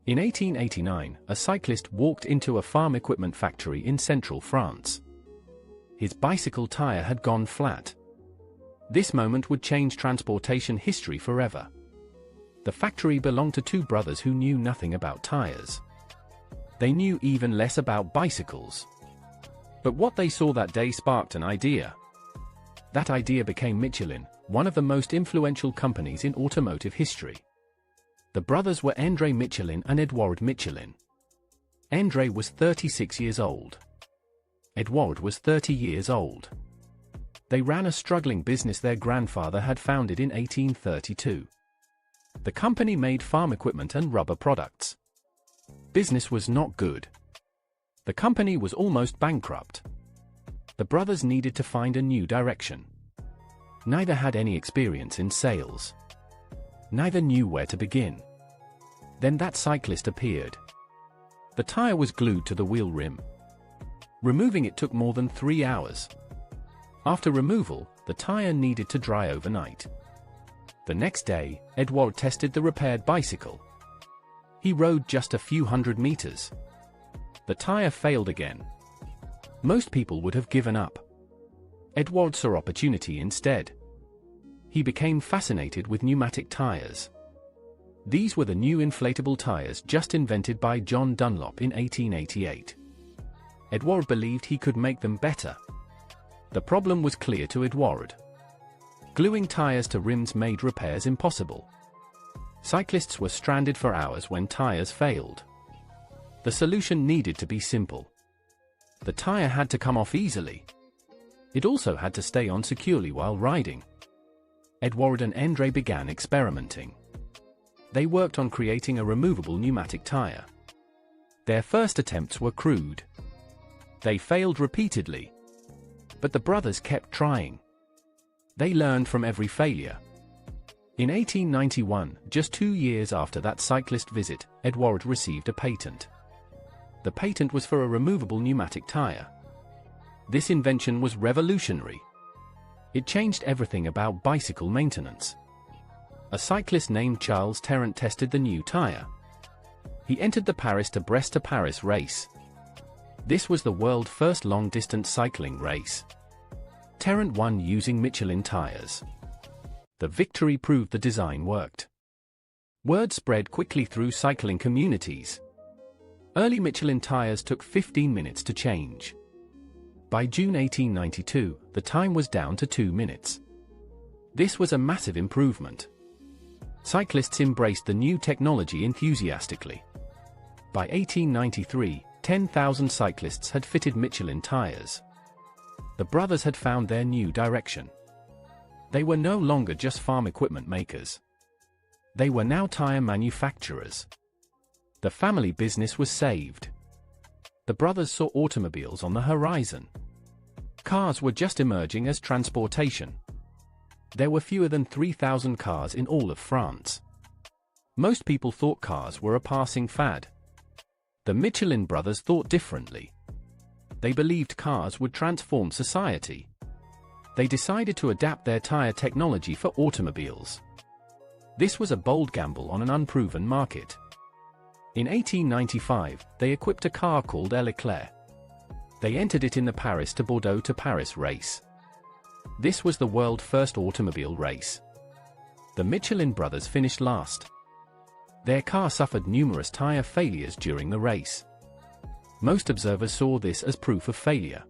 In 1889, a cyclist walked into a farm equipment factory in central France. His bicycle tire had gone flat. This moment would change transportation history forever. The factory belonged to two brothers who knew nothing about tires. They knew even less about bicycles. But what they saw that day sparked an idea. That idea became Michelin, one of the most influential companies in automotive history. The brothers were André Michelin and Edouard Michelin. André was 36 years old. Edouard was 30 years old. They ran a struggling business their grandfather had founded in 1832. The company made farm equipment and rubber products. Business was not good. The company was almost bankrupt. The brothers needed to find a new direction. Neither had any experience in sales. Neither knew where to begin. Then that cyclist appeared. The tire was glued to the wheel rim. Removing it took more than 3 hours. After removal, the tire needed to dry overnight. The next day, Edouard tested the repaired bicycle. He rode just a few hundred meters. The tire failed again. Most people would have given up. Edouard saw opportunity instead. He became fascinated with pneumatic tires. These were the new inflatable tires just invented by John Dunlop in 1888. Edouard believed he could make them better. The problem was clear to Edouard. Gluing tires to rims made repairs impossible. Cyclists were stranded for hours when tires failed. The solution needed to be simple. The tire had to come off easily. It also had to stay on securely while riding. Edouard and André began experimenting. They worked on creating a removable pneumatic tire. Their first attempts were crude. They failed repeatedly. But the brothers kept trying. They learned from every failure. In 1891, just 2 years after that cyclist visit, Edouard received a patent. The patent was for a removable pneumatic tire. This invention was revolutionary. It changed everything about bicycle maintenance. A cyclist named Charles Tarrant tested the new tire. He entered the Paris to Brest to Paris race. This was the world's first long-distance cycling race. Tarrant won using Michelin tires. The victory proved the design worked. Word spread quickly through cycling communities. Early Michelin tires took 15 minutes to change. By June 1892, the time was down to 2 minutes. This was a massive improvement. Cyclists embraced the new technology enthusiastically. By 1893, 10,000 cyclists had fitted Michelin tires. The brothers had found their new direction. They were no longer just farm equipment makers. They were now tire manufacturers. The family business was saved. The brothers saw automobiles on the horizon. Cars were just emerging as transportation. There were fewer than 3,000 cars in all of France. Most people thought cars were a passing fad. The Michelin brothers thought differently. They believed cars would transform society. They decided to adapt their tire technology for automobiles. This was a bold gamble on an unproven market. In 1895, they equipped a car called L'Eclair. They entered it in the Paris to Bordeaux to Paris race. This was the world's first automobile race. The Michelin brothers finished last. Their car suffered numerous tire failures during the race. Most observers saw this as proof of failure.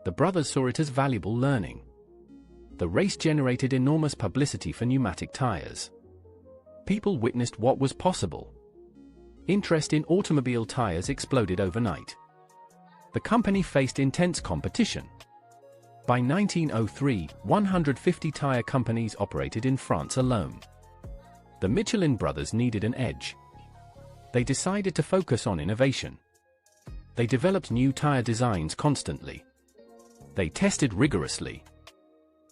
The brothers saw it as valuable learning. The race generated enormous publicity for pneumatic tires. People witnessed what was possible. Interest in automobile tires exploded overnight. The company faced intense competition. By 1903, 150 tire companies operated in France alone. The Michelin brothers needed an edge. They decided to focus on innovation. They developed new tire designs constantly. They tested rigorously.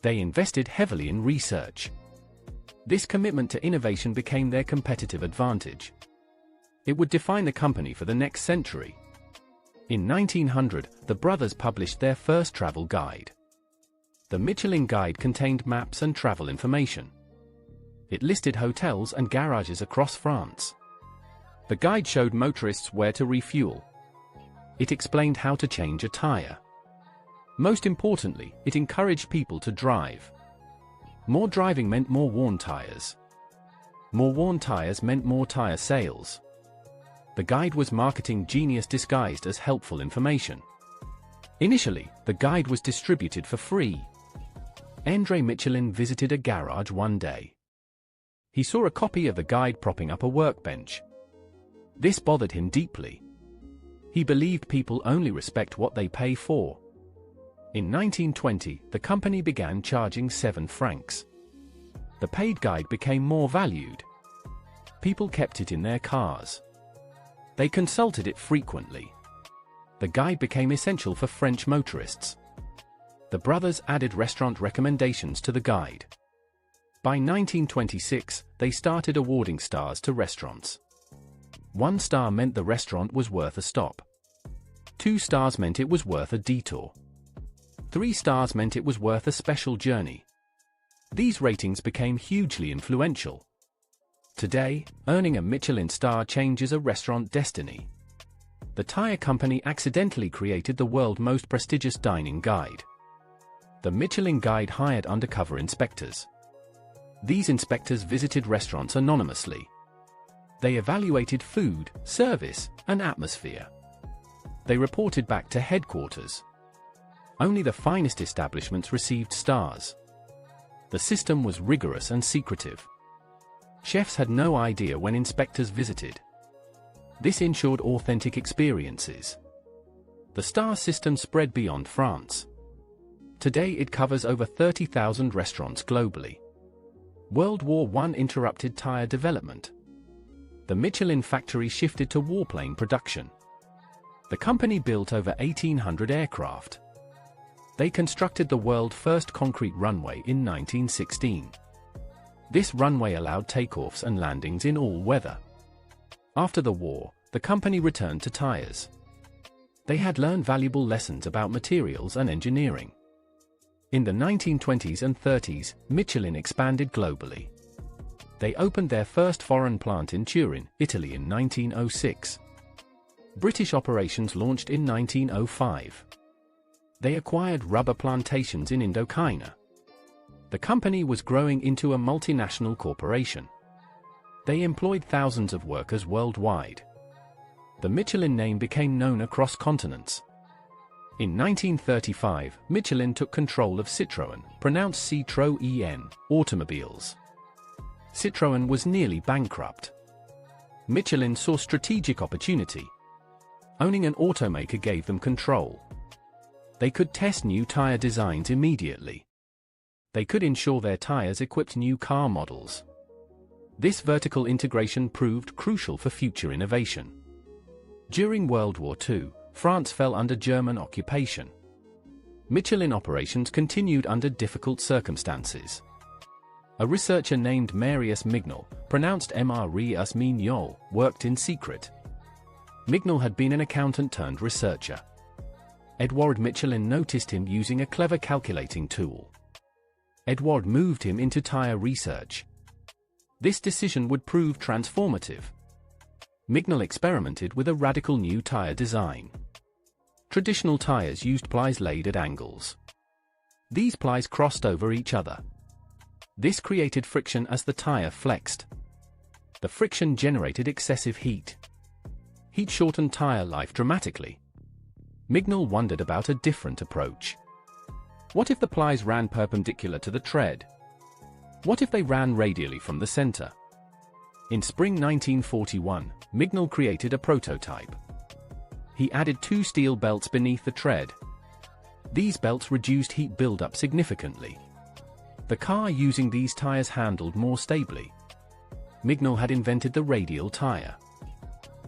They invested heavily in research. This commitment to innovation became their competitive advantage. It would define the company for the next century. In 1900, the brothers published their first travel guide. The Michelin Guide contained maps and travel information. It listed hotels and garages across France. The guide showed motorists where to refuel. It explained how to change a tire. Most importantly, it encouraged people to drive. More driving meant more worn tires. More worn tires meant more tire sales. The guide was marketing genius disguised as helpful information. Initially, the guide was distributed for free. André Michelin visited a garage one day. He saw a copy of the guide propping up a workbench. This bothered him deeply. He believed people only respect what they pay for. In 1920, the company began charging 7 francs. The paid guide became more valued. People kept it in their cars. They consulted it frequently. The guide became essential for French motorists. The brothers added restaurant recommendations to the guide. By 1926, they started awarding stars to restaurants. 1 star meant the restaurant was worth a stop. 2 stars meant it was worth a detour. 3 stars meant it was worth a special journey. These ratings became hugely influential. Today, earning a Michelin star changes a restaurant destiny. The tire company accidentally created the world's most prestigious dining guide. The Michelin Guide hired undercover inspectors. These inspectors visited restaurants anonymously. They evaluated food, service, and atmosphere. They reported back to headquarters. Only the finest establishments received stars. The system was rigorous and secretive. Chefs had no idea when inspectors visited. This ensured authentic experiences. The star system spread beyond France. Today it covers over 30,000 restaurants globally. World War I interrupted tire development. The Michelin factory shifted to warplane production. The company built over 1,800 aircraft. They constructed the world's first concrete runway in 1916. This runway allowed takeoffs and landings in all weather. After the war, the company returned to tires. They had learned valuable lessons about materials and engineering. In the 1920s and 30s, Michelin expanded globally. They opened their first foreign plant in Turin, Italy in 1906. British operations launched in 1905. They acquired rubber plantations in Indochina. The company was growing into a multinational corporation. They employed thousands of workers worldwide. The Michelin name became known across continents. In 1935, Michelin took control of Citroën, pronounced Citroën, automobiles. Citroën was nearly bankrupt. Michelin saw strategic opportunity. Owning an automaker gave them control. They could test new tire designs immediately. They could ensure their tires equipped new car models. This vertical integration proved crucial for future innovation. During World War II, France fell under German occupation. Michelin operations continued under difficult circumstances. A researcher named Marius Mignol, pronounced Marius Mignol, worked in secret. Mignol had been an accountant turned researcher. Edouard Michelin noticed him using a clever calculating tool. Edouard moved him into tire research. This decision would prove transformative. Mignol experimented with a radical new tire design. Traditional tires used plies laid at angles. These plies crossed over each other. This created friction as the tire flexed. The friction generated excessive heat. Heat shortened tire life dramatically. Mignol wondered about a different approach. What if the plies ran perpendicular to the tread? What if they ran radially from the center? In spring 1941, Mignol created a prototype. He added 2 steel belts beneath the tread. These belts reduced heat buildup significantly. The car using these tires handled more stably. Mignol had invented the radial tire.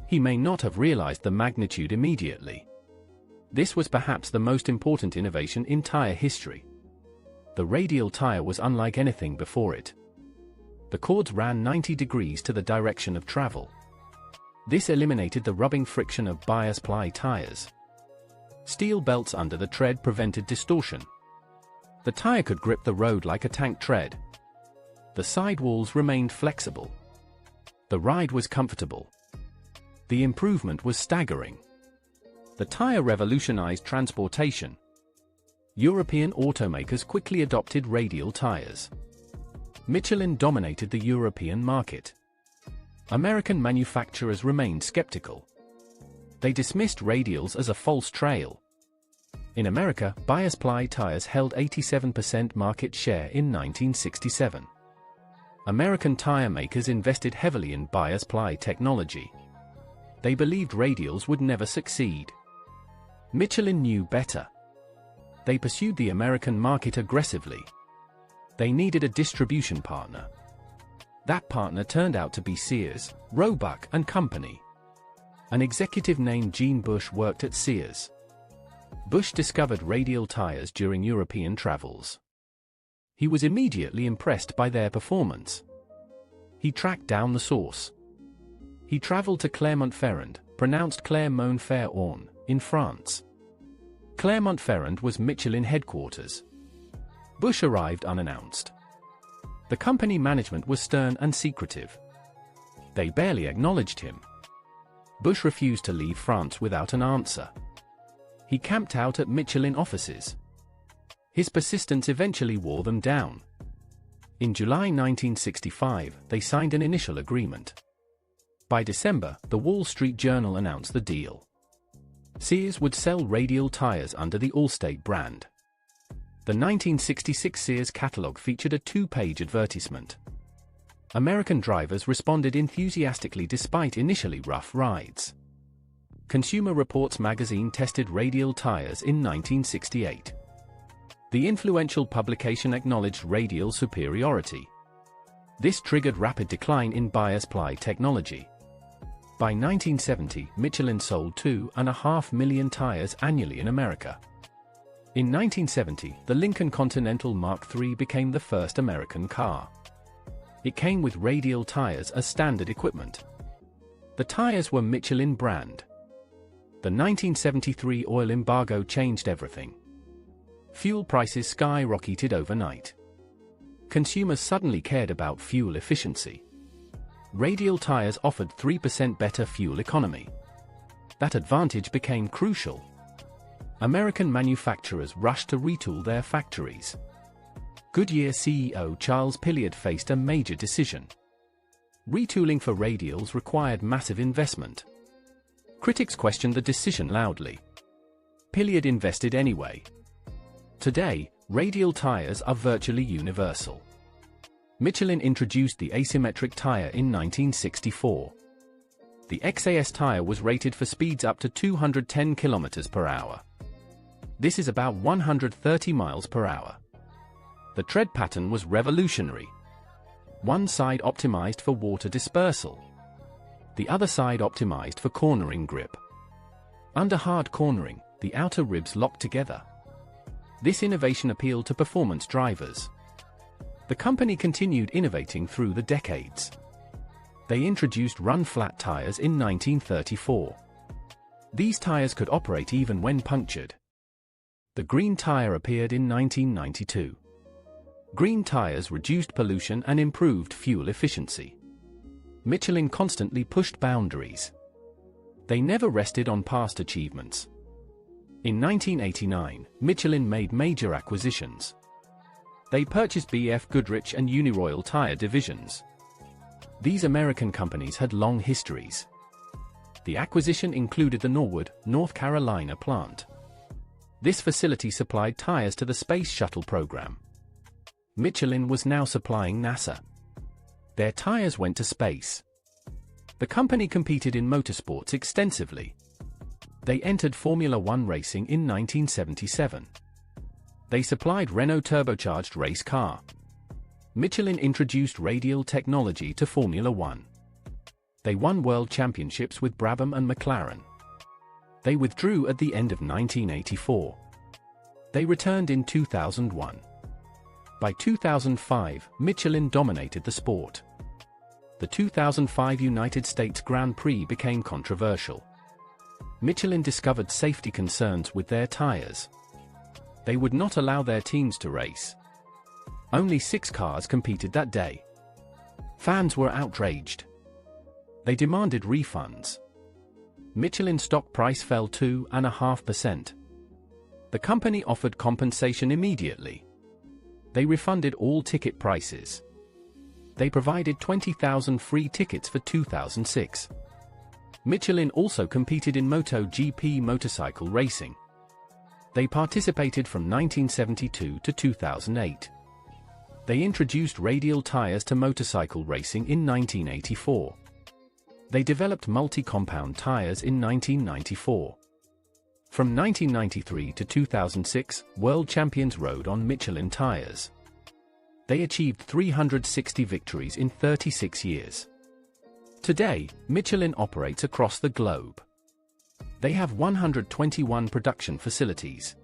He may not have realized the magnitude immediately. This was perhaps the most important innovation in tire history. The radial tire was unlike anything before it. The cords ran 90 degrees to the direction of travel. This eliminated the rubbing friction of bias ply tires. Steel belts under the tread prevented distortion. The tire could grip the road like a tank tread. The sidewalls remained flexible. The ride was comfortable. The improvement was staggering. The tire revolutionized transportation. European automakers quickly adopted radial tires. Michelin dominated the European market. American manufacturers remained skeptical. They dismissed radials as a false trail. In America, bias-ply tires held 87% market share in 1967. American tire makers invested heavily in bias-ply technology. They believed radials would never succeed. Michelin knew better. They pursued the American market aggressively. They needed a distribution partner. That partner turned out to be Sears, Roebuck and Company. An executive named Gene Bush worked at Sears. Bush discovered radial tires during European travels. He was immediately impressed by their performance. He tracked down the source. He traveled to Clermont-Ferrand, pronounced Clermont-Ferrand, in France. Clermont-Ferrand was Michelin headquarters. Bush arrived unannounced. The company management was stern and secretive. They barely acknowledged him. Bush refused to leave France without an answer. He camped out at Michelin offices. His persistence eventually wore them down. In July 1965, they signed an initial agreement. By December, the Wall Street Journal announced the deal. Sears would sell radial tires under the Allstate brand. The 1966 Sears catalog featured a 2-page advertisement. American drivers responded enthusiastically despite initially rough rides. Consumer Reports magazine tested radial tires in 1968. The influential publication acknowledged radial superiority. This triggered rapid decline in bias-ply technology. By 1970, Michelin sold 2.5 million tires annually in America. In 1970, the Lincoln Continental Mark III became the first American car. It came with radial tires as standard equipment. The tires were Michelin brand. The 1973 oil embargo changed everything. Fuel prices skyrocketed overnight. Consumers suddenly cared about fuel efficiency. Radial tires offered 3% better fuel economy. That advantage became crucial. American manufacturers rushed to retool their factories. Goodyear CEO Charles Pilliard faced a major decision. Retooling for radials required massive investment. Critics questioned the decision loudly. Pilliard invested anyway. Today, radial tires are virtually universal. Michelin introduced the asymmetric tire in 1964. The XAS tire was rated for speeds up to 210 km per hour. This is about 130 miles per hour. The tread pattern was revolutionary. One side optimized for water dispersal. The other side optimized for cornering grip. Under hard cornering, the outer ribs locked together. This innovation appealed to performance drivers. The company continued innovating through the decades. They introduced run-flat tires in 1934. These tires could operate even when punctured. The green tire appeared in 1992. Green tires reduced pollution and improved fuel efficiency. Michelin constantly pushed boundaries. They never rested on past achievements. In 1989, Michelin made major acquisitions. They purchased BF Goodrich and Uniroyal tire divisions. These American companies had long histories. The acquisition included the Norwood, North Carolina plant. This facility supplied tires to the Space Shuttle program. Michelin was now supplying NASA. Their tires went to space. The company competed in motorsports extensively. They entered Formula One racing in 1977. They supplied Renault turbocharged race car. Michelin introduced radial technology to Formula One. They won world championships with Brabham and McLaren. They withdrew at the end of 1984. They returned in 2001. By 2005, Michelin dominated the sport. The 2005 United States Grand Prix became controversial. Michelin discovered safety concerns with their tires. They would not allow their teams to race. Only 6 cars competed that day. Fans were outraged. They demanded refunds. Michelin stock price fell 2.5%. The company offered compensation immediately. They refunded all ticket prices. They provided 20,000 free tickets for 2006. Michelin also competed in MotoGP motorcycle racing. They participated from 1972 to 2008. They introduced radial tires to motorcycle racing in 1984. They developed multi-compound tires in 1994. From 1993 to 2006, world champions rode on Michelin tires. They achieved 360 victories in 36 years. Today, Michelin operates across the globe. They have 121 production facilities.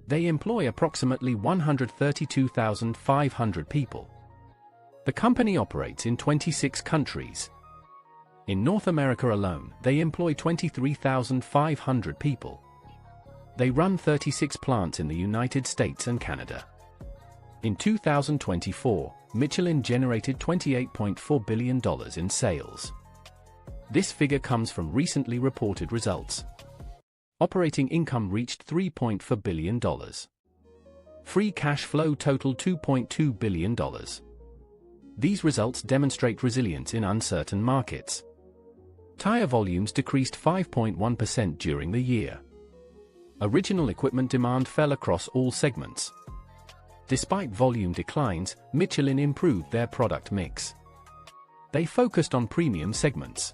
They employ approximately 132,500 people. The company operates in 26 countries. In North America alone, they employ 23,500 people. They run 36 plants in the United States and Canada. In 2024, Michelin generated $28.4 billion in sales. This figure comes from recently reported results. Operating income reached $3.4 billion. Free cash flow totaled $2.2 billion. These results demonstrate resilience in uncertain markets. Tire volumes decreased 5.1% during the year. Original equipment demand fell across all segments. Despite volume declines, Michelin improved their product mix. They focused on premium segments.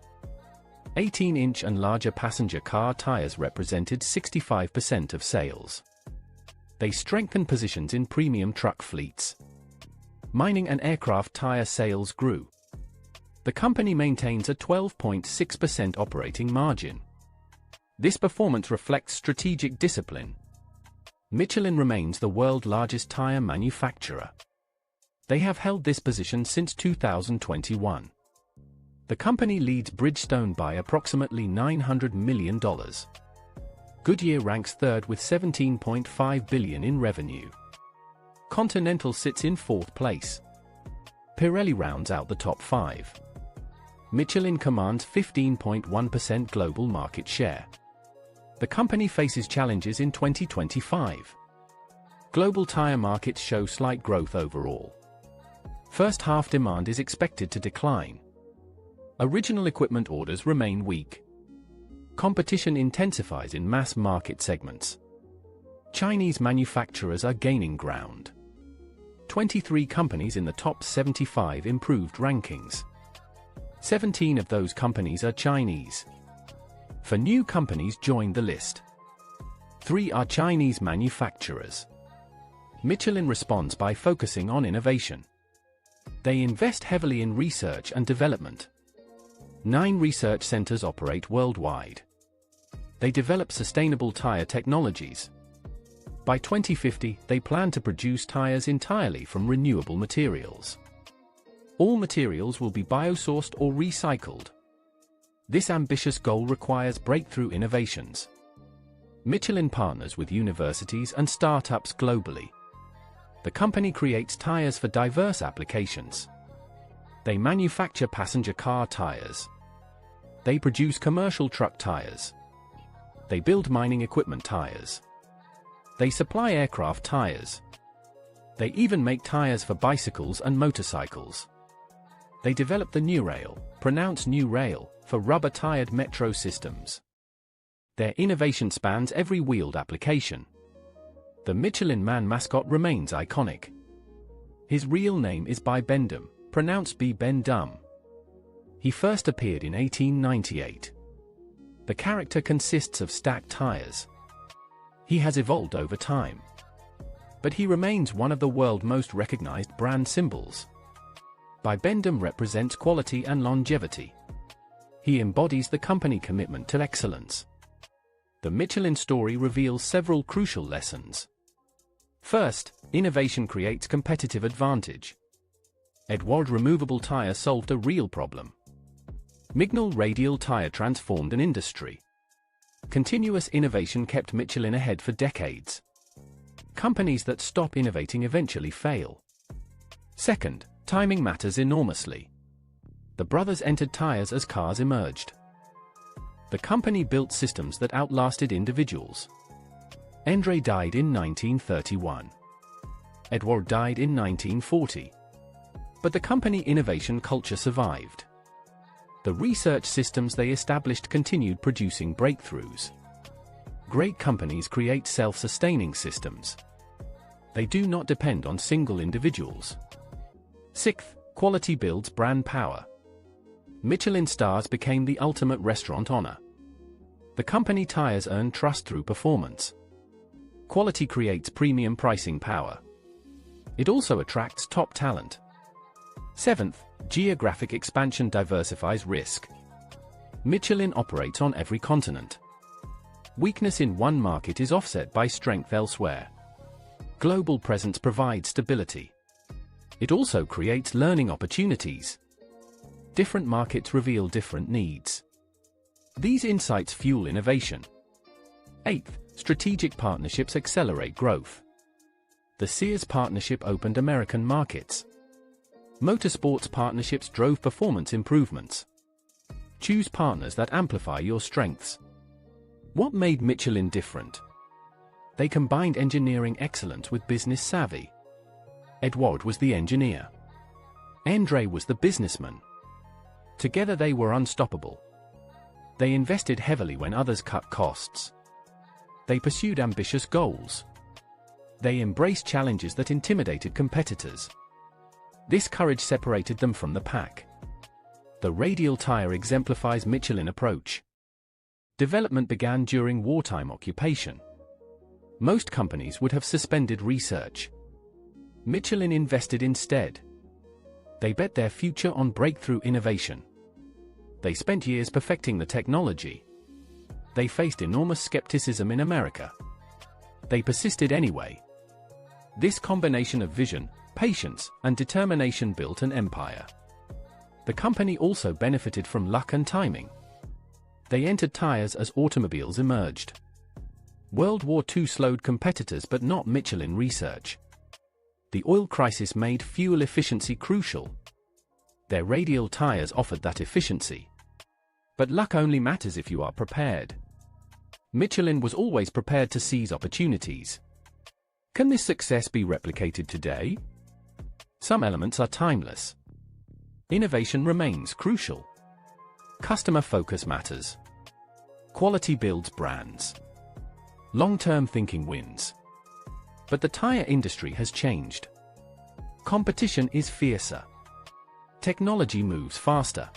18-inch and larger passenger car tires represented 65% of sales. They strengthened positions in premium truck fleets. Mining and aircraft tire sales grew. The company maintains a 12.6% operating margin. This performance reflects strategic discipline. Michelin remains the world's largest tire manufacturer. They have held this position since 2021. The company leads Bridgestone by approximately $900 million. Goodyear ranks third with $17.5 billion in revenue. Continental sits in fourth place. Pirelli rounds out the top 5. Michelin commands 15.1% global market share. The company faces challenges in 2025. Global tire markets show slight growth overall. First half demand is expected to decline. Original equipment orders remain weak. Competition intensifies in mass market segments. Chinese manufacturers are gaining ground. 23 companies in the top 75 improved rankings. 17 of those companies are Chinese. 4 new companies joined the list. 3 are Chinese manufacturers. Michelin responds by focusing on innovation. They invest heavily in research and development. 9 research centers operate worldwide. They develop sustainable tire technologies. By 2050, they plan to produce tires entirely from renewable materials. All materials will be biosourced or recycled. This ambitious goal requires breakthrough innovations. Michelin partners with universities and startups globally. The company creates tires for diverse applications. They manufacture passenger car tires. They produce commercial truck tires. They build mining equipment tires. They supply aircraft tires. They even make tires for bicycles and motorcycles. They developed the New Rail, pronounced New Rail, for rubber-tired metro systems. Their innovation spans every wheeled application. The Michelin Man mascot remains iconic. His real name is Bi Bendum, pronounced Bi Bendum. He first appeared in 1898. The character consists of stacked tires. He has evolved over time. But he remains one of the world's most recognized brand symbols. Bi Bendum represents quality and longevity. He embodies the company commitment to excellence. The Michelin story reveals several crucial lessons. First, innovation creates competitive advantage. Edward removable tire solved a real problem. Mignal radial tire transformed an industry. Continuous innovation kept Michelin ahead for decades. Companies that stop innovating eventually fail. Second, timing matters enormously. The brothers entered tires as cars emerged. The company built systems that outlasted individuals. Endre died in 1931. Edward died in 1940. But the company innovation culture survived. The research systems they established continued producing breakthroughs. Great companies create self-sustaining systems. They do not depend on single individuals. Sixth, quality builds brand power. Michelin stars became the ultimate restaurant honor. The company tires earn trust through performance. Quality creates premium pricing power. It also attracts top talent. Seventh, geographic expansion diversifies risk. Michelin operates on every continent. Weakness in one market is offset by strength elsewhere. Global presence provides stability. It also creates learning opportunities. Different markets reveal different needs. These insights fuel innovation. Eighth, strategic partnerships accelerate growth. The Sears partnership opened American markets. Motorsports partnerships drove performance improvements. Choose partners that amplify your strengths. What made Michelin different? They combined engineering excellence with business savvy. Edouard was the engineer. Endre was the businessman. Together they were unstoppable. They invested heavily when others cut costs. They pursued ambitious goals. They embraced challenges that intimidated competitors. This courage separated them from the pack. The Radial tire exemplifies Michelin approach. Development began during wartime occupation. Most companies would have suspended research. Michelin invested instead. They bet their future on breakthrough innovation. They spent years perfecting the technology. They faced enormous skepticism in America. They persisted anyway. This combination of vision, patience, and determination built an empire. The company also benefited from luck and timing. They entered tires as automobiles emerged. World War II slowed competitors but not Michelin research. The oil crisis made fuel efficiency crucial. Their Radial tires offered that efficiency. But luck only matters if you are prepared. Michelin was always prepared to seize opportunities. Can this success be replicated today? Some elements are timeless. Innovation remains crucial. Customer focus matters. Quality builds brands. Long-term thinking wins. But the tire industry has changed. Competition is fiercer. Technology moves faster.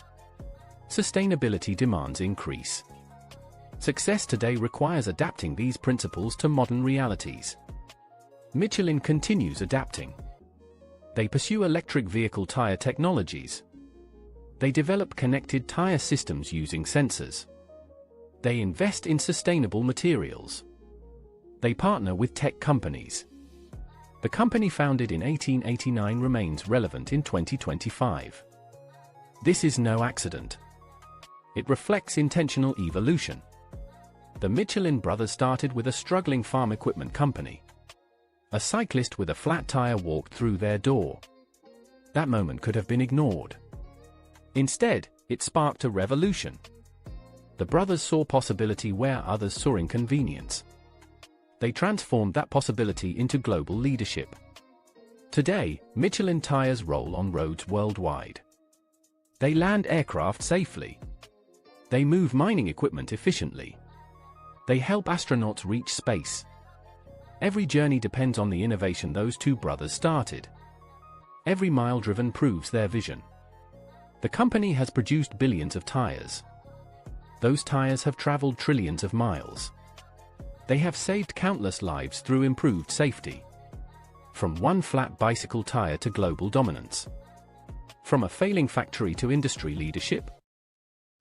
Sustainability demands increase. Success today requires adapting these principles to modern realities. Michelin continues adapting. They pursue electric vehicle tire technologies. They develop connected tire systems using sensors. They invest in sustainable materials. They partner with tech companies. The company founded in 1889 remains relevant in 2025. This is no accident. It reflects intentional evolution. The Michelin brothers started with a struggling farm equipment company. A cyclist with a flat tire walked through their door. That moment could have been ignored. Instead, it sparked a revolution. The brothers saw possibility where others saw inconvenience. They transformed that possibility into global leadership. Today, Michelin tires roll on roads worldwide. They land aircraft safely. They move mining equipment efficiently. They help astronauts reach space. Every journey depends on the innovation those two brothers started. Every mile driven proves their vision. The company has produced billions of tires. Those tires have traveled trillions of miles. They have saved countless lives through improved safety. From one flat bicycle tire to global dominance. From a failing factory to industry leadership.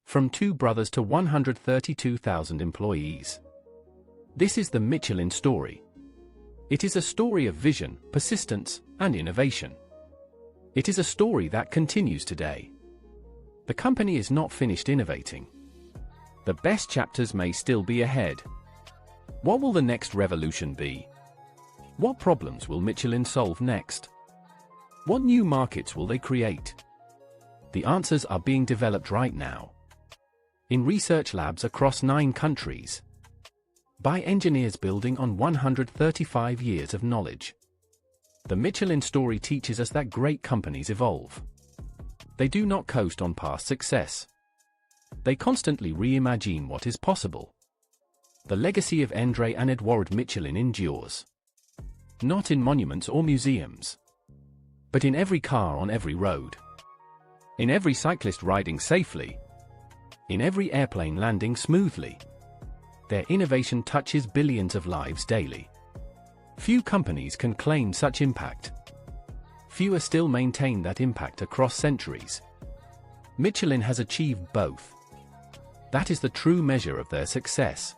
From two brothers to 132,000 employees. This is the Michelin story. It is a story of vision, persistence, and innovation. It is a story that continues today. The company is not finished innovating. The best chapters may still be ahead. What will the next revolution be? What problems will Michelin solve next? What new markets will they create? The answers are being developed right now. in research labs across 9 countries, by engineers building on 135 years of knowledge. The Michelin story teaches us that great companies evolve. They do not coast on past success. They constantly reimagine what is possible. The legacy of André and Edouard Michelin endures. Not in monuments or museums, but in every car on every road. In every cyclist riding safely. In every airplane landing smoothly. Their innovation touches billions of lives daily. Few companies can claim such impact. Fewer still maintain that impact across centuries. Michelin has achieved both. That is the true measure of their success.